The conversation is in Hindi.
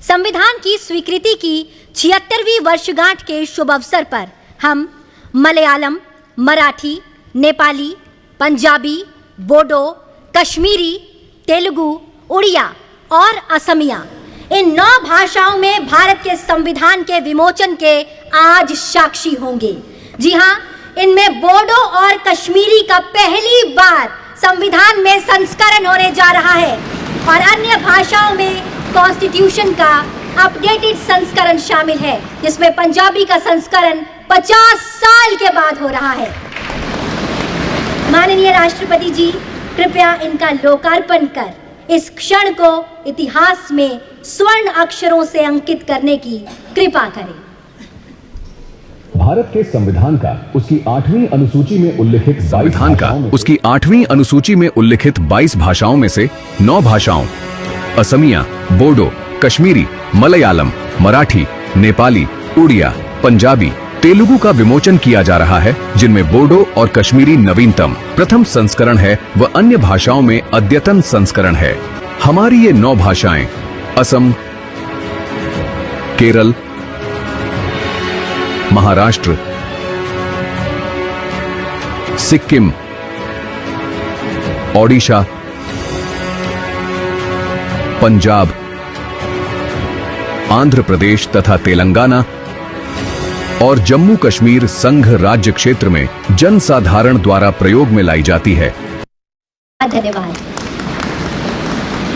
संविधान की स्वीकृति की 76वीं वर्षगांठ के शुभ अवसर पर हम मलयालम, मराठी, नेपाली, पंजाबी, बोडो, कश्मीरी, तेलुगु, उड़िया और असमिया इन 9 भाषाओं में भारत के संविधान के विमोचन के आज साक्षी होंगे। जी हाँ, इनमें बोडो और कश्मीरी का पहली बार संविधान में संस्करण होने जा रहा है और अन्य भाषाओं में कॉन्स्टिट्यूशन का अपडेटेड संस्करण शामिल है, जिसमें पंजाबी का संस्करण 50 साल के बाद हो रहा है। माननीय राष्ट्रपति जी, कृपया इनका लोकार्पण कर इस क्षण को इतिहास में स्वर्ण अक्षरों से अंकित करने की कृपा करें। भारत के संविधान का उसकी 8वीं अनुसूची में उल्लिखित 22 भाषाओं में से 9 भाषाओं असमिया, बोडो, कश्मीरी, मलयालम, मराठी, नेपाली, उड़िया, पंजाबी, तेलुगु का विमोचन किया जा रहा है, जिनमें बोडो और कश्मीरी नवीनतम प्रथम संस्करण है व अन्य भाषाओं में अद्यतन संस्करण है। हमारी ये 9 भाषाएं असम, केरल, महाराष्ट्र, सिक्किम, ओडिशा, पंजाब, आंध्र प्रदेश तथा तेलंगाना और जम्मू कश्मीर संघ राज्य क्षेत्र में जनसाधारण द्वारा प्रयोग में लाई जाती है। धन्यवाद।